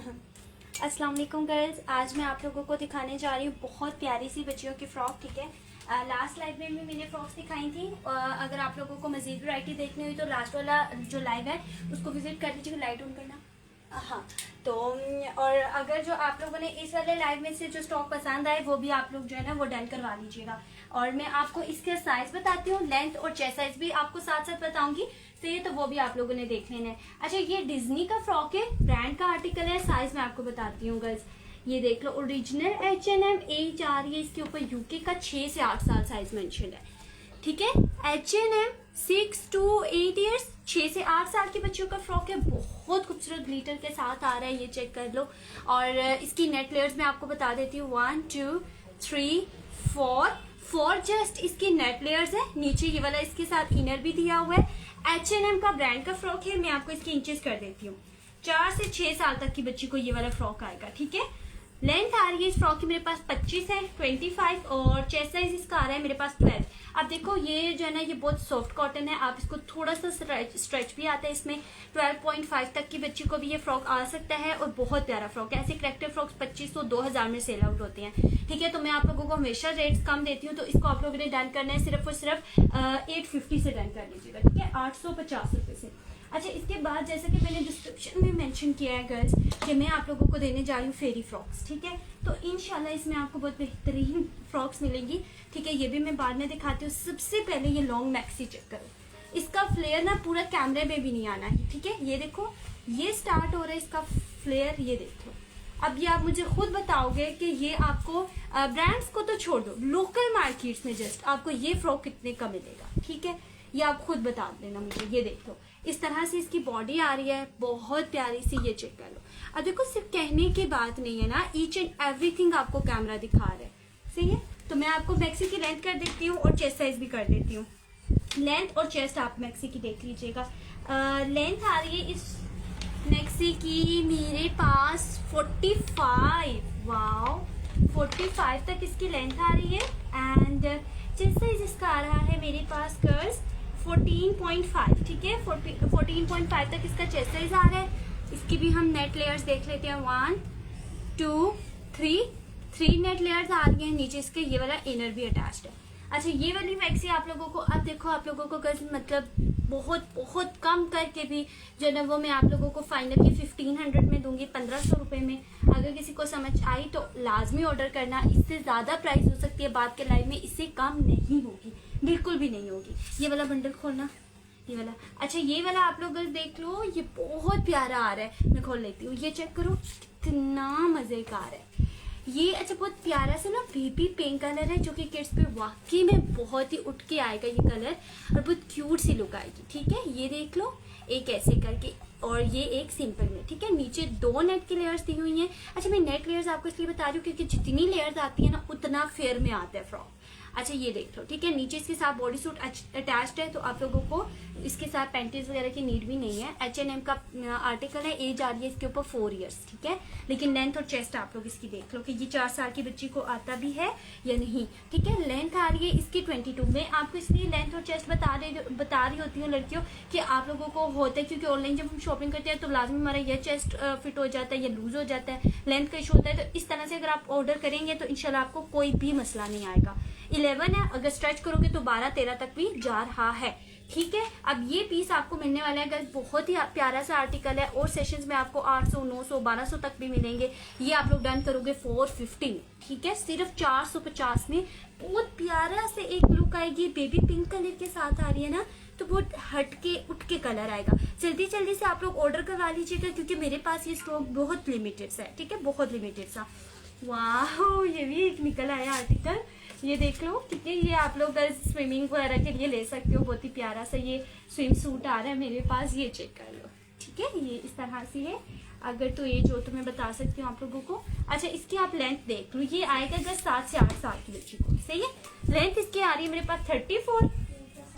अस्सलाम वालेकुम गर्ल्स, आज मैं आप लोगों को दिखाने जा रही हूँ बहुत प्यारी सी बच्चियों की फ्रॉक। ठीक है, लास्ट लाइव में भी मैंने फ्रॉक्स दिखाई थी। अगर आप लोगों को मजीद वैरायटी देखनी हुई तो लास्ट वाला जो लाइव है उसको विजिट कर लीजिएगा। लाइट ऑन करना। हाँ, तो और अगर जो आप लोगों ने इस वाले लाइव में से जो स्टॉक पसंद आए वो भी आप लोग जो है ना वो डन करवा लीजिएगा। और मैं आपको इसका साइज बताती हूँ, लेंथ और चेस्ट साइज भी आपको साथ साथ बताऊंगी, सही है? तो वो भी आप लोगों ने देख लेना है। अच्छा, ये डिज्नी का फ्रॉक है, ब्रांड का आर्टिकल है। साइज मैं आपको बताती हूँ गर्ल्स, ये देख लो। ओरिजिनल H&M एज आ रही है इसके ऊपर, यूके का 6 से 8 साल साइज मेंशन है। ठीक है, H&M 6 to 8 ईयर्स, 6 से 8 साल के बच्चों का फ्रॉक है। बहुत खूबसूरत ग्लिटर के साथ आ रहा है, ये चेक कर लो। और इसकी नेट लेयर्स मैं आपको बता देती हूँ, 1 2 3 4 जस्ट इसकी नेट लेयर्स है। नीचे ये वाला इसके साथ इनर भी दिया हुआ है। H&M का ब्रांड का फ्रॉक है। मैं आपको इसके इंचेस कर देती हूँ। 4 से 6 साल तक की बच्ची को ये वाला फ्रॉक आएगा। ठीक है, लेंथ आ रही है इस फ्रॉक की मेरे पास 25 है, 25 और चेस्ट साइज इसका आ रहा है मेरे पास 12। अब देखो ये जो है ना ये बहुत सॉफ्ट कॉटन है, आप इसको थोड़ा सा स्ट्रेच भी आता है इसमें। 12.5 तक की बच्ची को भी ये फ्रॉक आ सकता है और बहुत प्यारा फ्रॉक है। ऐसे करेक्टर फ्रॉक्स 2500-2000 में सेल आउट होते हैं। ठीक है, तो मैं आप लोगों को हमेशा रेट्स कम देती हूँ, तो इसको आप लोगों ने डन करना है सिर्फ और सिर्फ 850 से डन कर लीजिएगा। ठीक है, 850 रुपए से। अच्छा, इसके बाद जैसे कि मैंने डिस्क्रिप्शन में मेंशन किया है गर्ल्स कि मैं आप लोगों को देने जा रही हूँ फेरी फ्रॉक्स। ठीक है, तो इंशाल्लाह इसमें आपको बहुत बेहतरीन फ्रॉक्स मिलेंगी। ठीक है, ये भी मैं बाद में दिखाती हूँ। सबसे पहले ये लॉन्ग मैक्सी चेक करो, इसका फ्लेयर ना पूरा कैमरे में भी नहीं आना है। ठीक है, ये देखो, ये स्टार्ट हो रहा है इसका फ्लेयर, ये देखो। अब ये आप मुझे खुद बताओगे कि ये आपको ब्रांड्स को तो छोड़ दो, लोकल मार्केट्स में जस्ट आपको ये फ्रॉक कितने का मिलेगा। ठीक है, ये आप खुद बता देना मुझे। ये देख लो, इस तरह से इसकी बॉडी आ रही है, बहुत प्यारी सी। ये चेक कर लो। अब देखो, सिर्फ कहने की बात नहीं है ना, ईच एंड एवरीथिंग आपको कैमरा दिखा रहा है। सही है, तो मैं आपको मैक्सी की लेंथ कर देती हूँ और चेस्ट साइज भी कर देती हूँ। लेंथ और चेस्ट आप मैक्सी की देख लीजिएगा। लेंथ आ रही है इस मैक्सी की मेरे पास 45। वाओ, 45 तक इसकी लेंथ आ रही है। एंड चेस्ट साइज इसका आ रहा है मेरे पास गर्ल्स 14.5। ठीक है, 14.5 तक इसका चेस्ट साइज आ रहा है। इसकी भी हम नेट लेयर्स देख लेते हैं। 1 2 3 नेट लेयर्स आ रही हैं। नीचे इसके ये वाला इनर भी अटैच्ड है। अच्छा, ये वाली मैक्सी आप लोगों को, अब देखो आप लोगों को मतलब बहुत बहुत कम करके भी जो है ना वो मैं आप लोगों को फाइनली 1500 में दूंगी, 1500 रुपए में। अगर किसी को समझ आई तो लाजमी ऑर्डर करना। इससे ज्यादा प्राइस हो सकती है बाद के लाइव में, इससे कम नहीं होगी, बिल्कुल भी नहीं होगी। ये वाला बंडल खोलना, ये वाला। अच्छा, ये वाला आप लोग देख लो, ये बहुत प्यारा आ रहा है। मैं खोल लेती हूँ, ये चेक करो कितना मजे का आ रहा है ये। अच्छा, बहुत प्यारा सा ना बेबी पिंक कलर है, जो कि किड्स पे वाकई में बहुत ही उठ के आएगा ये कलर, और बहुत क्यूट सी लुक आएगी। ठीक है, ये देख लो, एक ऐसे करके और ये एक सिंपल में। ठीक है, नीचे 2 नेट की लेयर्स दी हुई हैं। अच्छा, मैं नेट लेयर्स आपको इसलिए बता रही हूँ क्योंकि जितनी लेयर्स आती है ना उतना फेयर में आता है फ्रॉक। अच्छा, ये देख लो। ठीक है, नीचे इसके साथ बॉडी सूट अटैच्ड है, तो आप लोगों को इसके साथ पैंटीज वगैरह की नीड भी नहीं है। H&M का आर्टिकल है, एज आ रही है इसके ऊपर 4 ईयर्स। ठीक है, लेकिन लेंथ और चेस्ट आप लोग इसकी देख लो कि ये 4 साल की बच्ची को आता भी है या नहीं। ठीक है, लेंथ आ रही है इसकी 22। मैं आपको इसलिए लेंथ और चेस्ट बता रही होती हूँ लड़कियों कि आप लोगों को होता है, क्योंकि ऑनलाइन जब हम शॉपिंग करते हैं तो लाजमी हमारा ये चेस्ट फिट हो जाता है या लूज हो जाता है, लेंथ का इशू होता है। तो इस तरह से अगर आप ऑर्डर करेंगे तो इंशाल्लाह आपको कोई भी मसला नहीं आएगा। 11 है, अगर स्ट्रेच करोगे तो 12-13 तक भी जा रहा है। ठीक है, अब ये पीस आपको मिलने वाला है अगर बहुत ही प्यारा सा आर्टिकल है, और सेशंस में आपको 800 900 1200 तक भी मिलेंगे। ये आप लोग डन करोगे 450 में। ठीक है, सिर्फ 450 में बहुत प्यारा से एक लुक आएगी। बेबी पिंक कलर के साथ आ रही है ना, तो बहुत हट के उठ के कलर आएगा। जल्दी जल्दी से आप लोग ऑर्डर करवा लीजिएगा क्योंकि मेरे पास ये स्टॉक बहुत लिमिटेड सा है। ठीक है, बहुत लिमिटेड सा। वाह, ये भी एक निकल आया आर्टिकल, ये देख लो। ठीक है, ये आप लोग स्विमिंग वगैरह के लिए ले सकते हो। बहुत ही प्यारा सा ये स्विम सूट आ रहा है मेरे पास, ये चेक कर लो। ठीक है, ये इस तरह से है। अगर तो ये जो तो मैं बता सकती हूँ आप लोगों को। अच्छा, इसकी आप लेंथ देख लो, ये आएगा अगर 7 से 8 साल की बच्ची को। सही है, लेंथ इसकी आ रही है मेरे पास 34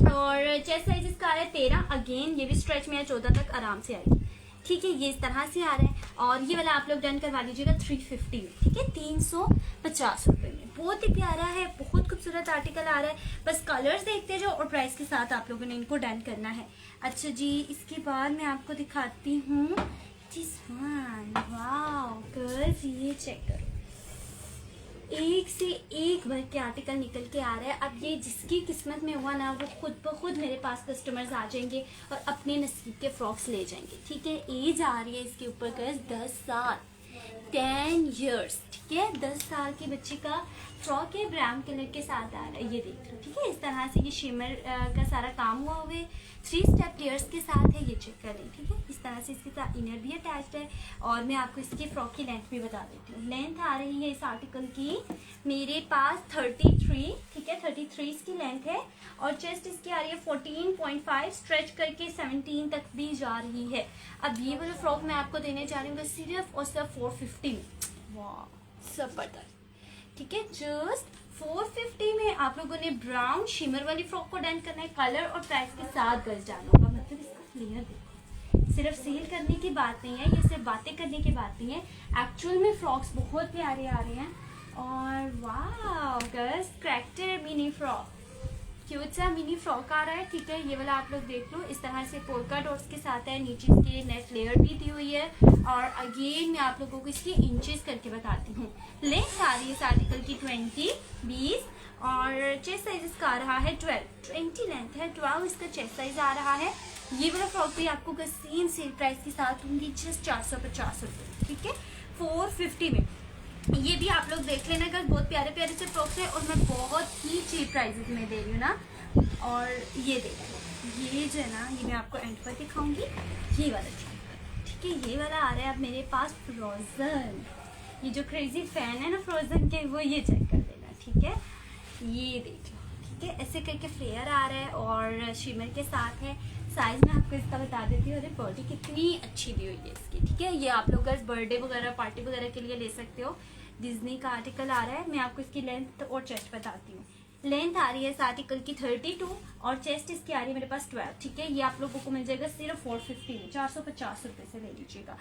और चेस्ट साइज इसका आ रहा है 13। अगेन ये भी स्ट्रेच में है, 14 तक आराम से आएगी। ठीक है, ये इस तरह से आ रहा है। और ये वाला आप लोग डन करवा लीजिएगा 350 में। ठीक है, 350 रुपए में। बहुत ही प्यारा है, बहुत खूबसूरत आर्टिकल आ रहा है। बस कलर्स देखते जाओ और प्राइस के साथ आप लोगों ने इनको डन करना है। अच्छा जी, इसके बाद मैं आपको दिखाती हूँ दिस वन, वाओ गर्ल्स ये चेक करो, एक से एक भर के आर्टिकल निकल के आ रहे हैं। अब ये जिसकी किस्मत में हुआ ना, वो खुद ब खुद मेरे पास कस्टमर्स आ जाएंगे और अपने नसीब के फ्रॉक्स ले जाएंगे। ठीक है, एज आ रही है इसके ऊपर गर्ल्स 10 साल, 10 years। ठीक है, 10 साल की बच्ची का फ्रॉक है, ब्राउन कलर के साथ आ रहा है, ये देख लो। ठीक है, इस तरह से ये शिमर का सारा काम हुआ हुआ है, 3 स्टेप लेयर्स के साथ है, ये चेक करें। ठीक है, इस तरह से इसके साथ इनर भी अटैच्ड है। और मैं आपको इसकी फ्रॉक की लेंथ भी बता देती हूँ। लेंथ आ रही है इस आर्टिकल की मेरे पास 33। ठीक है, 33 इसकी लेंथ है। और चेस्ट इसकी आ रही है 14.5, स्ट्रेच करके 17 तक भी जा रही है। अब ये वाला फ्रॉक मैं आपको देने जा रही हूँ सिर्फ और सिर्फ 450 में। वाह जबरदस्त। ठीक है, जस्ट 450 में आप लोगों ने ब्राउन शिमर वाली फ्रॉक को डन करना है, कलर और प्राइस के साथ गर्ल्स डालना होगा। मतलब इसका फ्लेयर देखो, सिर्फ सेल करने की बात नहीं है, ये सिर्फ बातें करने की बात नहीं है, एक्चुअल में फ्रॉक्स बहुत प्यारे आ रहे हैं। और वाह girls, character mini frock, cute सा मिनी फ्रॉक आ रहा है। ठीक है, ये वाला आप लोग देख लो, इस तरह से पोल्का डॉट्स के साथ है, नीचे इसके नेट लेयर भी दी हुई है। और अगेन मैं आप लोगों को इसकी इंचेस करके बताती हूँ। लेंथ आ रही है इस आर्टिकल की 20 और चेस्ट साइज इसका आ रहा है 12। 20 लेंथ है, 12 इसका चेस्ट साइज आ रहा है। ये वाला फ्रॉक भी आपको सेम सेल प्राइस के साथ होंगी, जस्ट 450 रुपये। ठीक है, 450 में। ये भी आप लोग देख लेना, अगर बहुत प्यारे प्यारे से फ्रॉक्स है और मैं बहुत ही चीप प्राइसेस में दे रही हूँ ना। और ये देखो, ये जो है ना, ये मैं आपको एंड पर दिखाऊंगी, ये वाला चीज। ठीक है, ये वाला आ रहा है अब मेरे पास फ्रोजन। ये जो क्रेजी फैन है ना फ्रोजन के, वो ये चेक कर देना। ठीक है, ये देख लो। ठीक है, ऐसे करके फ्लेयर आ रहा है और शिमर के साथ है। साइज में आपको इसका बता देती हूँ। अरे बॉडी कितनी अच्छी दी हुई है इसकी। ठीक है, ये आप लोग अगर बर्थडे वगैरह पार्टी वगैरह के लिए ले सकते हो। डिज्नी का आर्टिकल आ रहा है। मैं आपको इसकी लेंथ और चेस्ट बताती हूँ। लेंथ आ रही है इस आर्टिकल की 32 और चेस्ट इसकी आ रही है मेरे पास 12। ठीक है, ये आप लोगों को मिल जाएगा सिर्फ 450 में, 450 रुपये से ले लीजिएगा।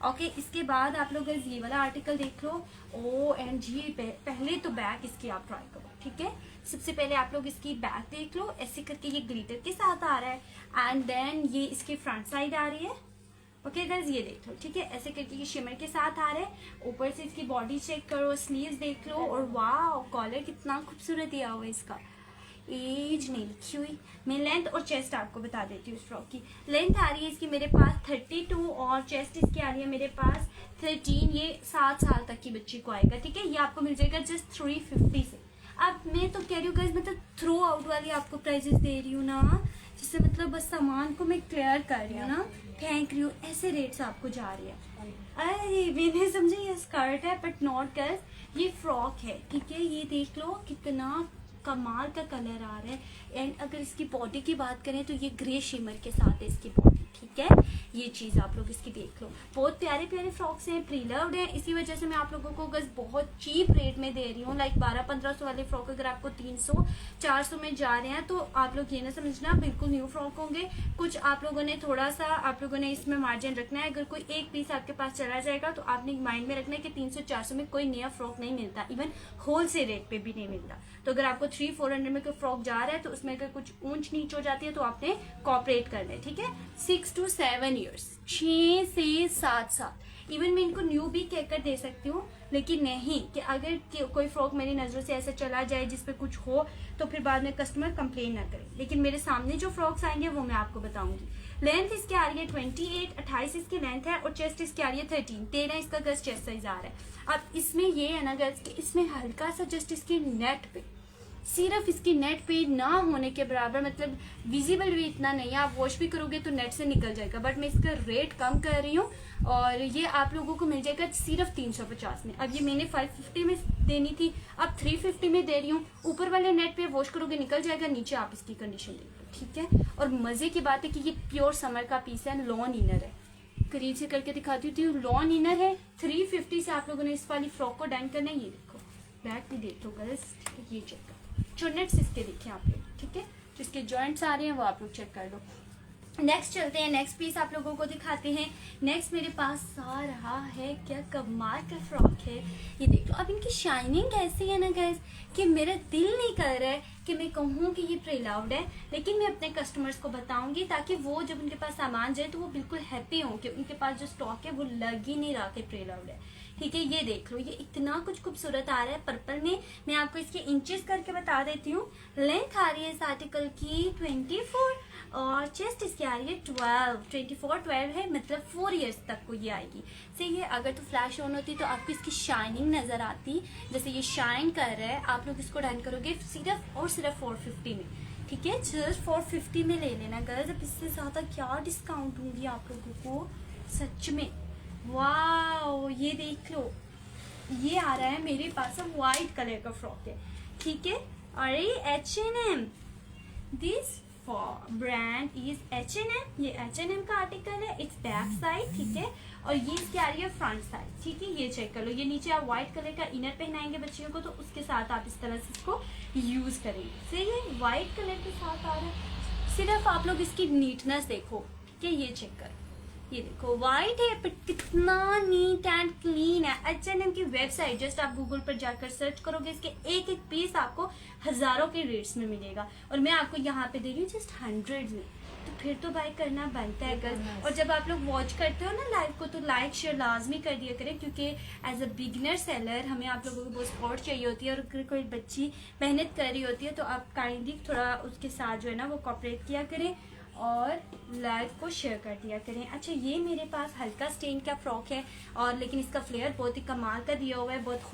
ओके, इसके बाद आप लोग ये वाला आर्टिकल देख लो। OMG, पहले तो बैक इसकी आप ट्राई करो। ठीक है, सबसे पहले आप लोग इसकी बैक देख लो, ऐसे करके ये ग्लिटर के साथ आ रहा है। एंड देन ये इसकी फ्रंट साइड आ रही है। ओके गाइस, ये देख लो। ठीक है, ऐसे करके ये शिमर के साथ आ रहा है। ऊपर से इसकी बॉडी चेक करो, स्लीव्स देख लो। और वाह, कॉलर कितना खूबसूरत दिया हुआ है इसका, एज नहीं लिखी हुई। मैं लेंथ और चेस्ट आपको बता देती हूँ इस फ्रॉक की। लेंथ आ रही है इसकी मेरे पास 32 और चेस्ट इसकी आ रही है मेरे पास 13। ये 7 साल तक की बच्ची को आएगा। ठीक है, ये आपको मिल जाएगा जस्ट 350 से। अब मैं तो कह रही हूँ गाइस, मैं तो थ्रू आउट वाली आपको प्राइजेस दे रही हूँ ना, जिससे मतलब बस सामान को मैं क्लियर कर रही हूँ ना, फेंक रही हूँ, ऐसे रेट्स आपको जा रही है। अरे मैंने समझे ये स्कर्ट है, बट नॉट गर्ल्स, ये फ्रॉक है। ठीक है, ये देख लो कितना कमाल का कलर आ रहा है। एंड अगर इसकी बॉडी की बात करें तो ये ग्रे शिमर के साथ है इसकी बॉडी। ठीक है, ये चीज़ आप लोग इसकी देख लो। बहुत प्यारे प्यारे फ्रॉक्स हैं, प्री लव्ड हैं, इसी वजह से मैं आप लोगों को बस बहुत चीप रेट में दे रही हूँ। लाइक 1200-1500 वाले फ्रॉक अगर आपको 300-400 में जा रहे हैं तो आप लोग ये ना समझना बिल्कुल न्यू फ्रॉक होंगे। कुछ आप लोगों ने थोड़ा सा आप लोगों ने इसमें मार्जिन रखना है। अगर कोई एक पीस आपके पास चला जाएगा तो आपने माइंड में रखना है कि 300-400 में कोई नया फ्रॉक नहीं मिलता, इवन होलसेल रेट पे भी नहीं मिलता। तो अगर आपको 300-400 में कोई फ्रॉक जा रहा है तो उसमें अगर कुछ ऊंच नीच हो जाती है तो आपने कॉपरेट करना है। ठीक है, 6 to 7 years, 6 से 7 साल। इवन मैं इनको न्यू भी कहकर दे सकती हूँ, लेकिन नहीं कि अगर कोई फ्रॉक मेरी नजरों से ऐसे चला जाए जिसपे कुछ हो तो फिर बाद में कस्टमर कंप्लेन ना करे। लेकिन मेरे सामने जो फ्रॉक्स आएंगे वो मैं आपको बताऊंगी। लेंथ इसकी आ रही है 28, 28 इसकी लेंथ है और चेस्ट इसकी आ रही है 13 इसका गर्ल्स चेस्ट साइज आ रहा है। अब इसमें ये है ना गर्ल्स कि इसमें हल्का सा जस्ट इसकी नेट पे, सिर्फ इसकी नेट पे ना होने के बराबर, मतलब विजिबल भी इतना नहीं है, आप वॉश भी करोगे तो नेट से निकल जाएगा, बट मैं इसका रेट कम कर रही हूँ और ये आप लोगों को मिल जाएगा सिर्फ 350 में। अब ये मैंने 550 में देनी थी, अब 350 में दे रही हूँ। ऊपर वाले नेट पे वॉश करोगे निकल जाएगा, नीचे आप इसकी कंडीशन देख लो। ठीक है, और मजे की बात है कि ये प्योर समर का पीस है, लॉन इनर है। करीब से करके दिखाती हूँ, लॉन इनर है। 350 से आप लोगों ने इस वाली फ्रॉक को डन करना है। ये देखो, बैक भी देख लो गर्ल्स, ये चेक करो, चुन्नट्स इसके देखें आप लोग। ठीक है, जिसके जॉइंट्स आ रहे हैं वो आप लोग चेक कर लो। नेक्स्ट चलते हैं, नेक्स्ट पीस आप लोगों को दिखाते हैं। नेक्स्ट मेरे पास आ रहा है, क्या कमाल का फ्रॉक है, ये देख लो। अब इनकी शाइनिंग कैसी है ना गाइस कि मेरा दिल नहीं कर रहा है कि मैं कहूँ कि ये प्रीलाउड है, लेकिन मैं अपने कस्टमर्स को बताऊंगी ताकि वो जब उनके पास सामान जाए तो वो बिल्कुल हैप्पी हों कि उनके पास जो स्टॉक है वो लग ही नहीं रहा कि प्रीलाउड है। ठीक है, ये देख लो, ये इतना कुछ खूबसूरत आ रहा है पर्पल में। मैं आपको इसके इंचेस करके बता देती हूँ। लेंथ आ रही है इस आर्टिकल की 24 और चेस्ट इसकी आ रही है 12 है, मतलब 4 इयर्स तक को ये आएगी। सही है, अगर तो फ्लैश ऑन होती तो आपको इसकी शाइनिंग नजर आती, जैसे ये शाइन कर रहा है। आप लोग इसको डन करोगे सिर्फ और सिर्फ 450 में। ठीक है, जस्ट 450 में ले लेना गर्ल्स। अब इससे ज्यादा क्या डिस्काउंट दूंगी आप लोगों को सच में। वाओ, ये देख लो, ये आ रहा है मेरे पास, अब व्हाइट कलर का फ्रॉक है। ठीक है, और ये H&M, this brand is H&M, ये H&M का आर्टिकल है। इट्स बैक साइड, ठीक है, और ये इसकी आ रही है फ्रंट साइड। ठीक है, ये चेक कर लो, ये नीचे आप व्हाइट कलर का इनर पहनाएंगे बच्चियों को तो उसके साथ आप इस तरह से इसको यूज करेंगे। सही है, व्हाइट कलर के साथ आ रहा है। सिर्फ आप लोग इसकी नीटनेस देखो, ठीक है, ये चेक करो, ये देखो व्हाइट है पर कितना नीट एंड क्लीन है। H&M की वेबसाइट जस्ट आप गूगल पर जाकर सर्च करोगे, इसके एक एक पीस आपको हजारों के रेट्स में मिलेगा और मैं आपको यहाँ पे दे रही हूँ जस्ट 100 में। तो फिर तो बाय करना बनता है गर्ल्स। और जब आप लोग वॉच करते हो ना लाइव को तो लाइक शेयर लाजमी कर दिया करें, क्योंकि एज अ बिगिनर सेलर हमें आप लोगों को बहुत सपोर्ट चाहिए होती है। और अगर कोई बच्ची मेहनत कर रही होती है तो आप काइंडली थोड़ा उसके साथ जो है ना वो कॉपरेट किया करें और लाइव को शेयर कर दिया करें। अच्छा, ये मेरे पास हल्का स्टेन का फ्रॉक है और लेकिन इसका फ्लेयर बहुत ही कमाल का दिया हुआ है, बहुत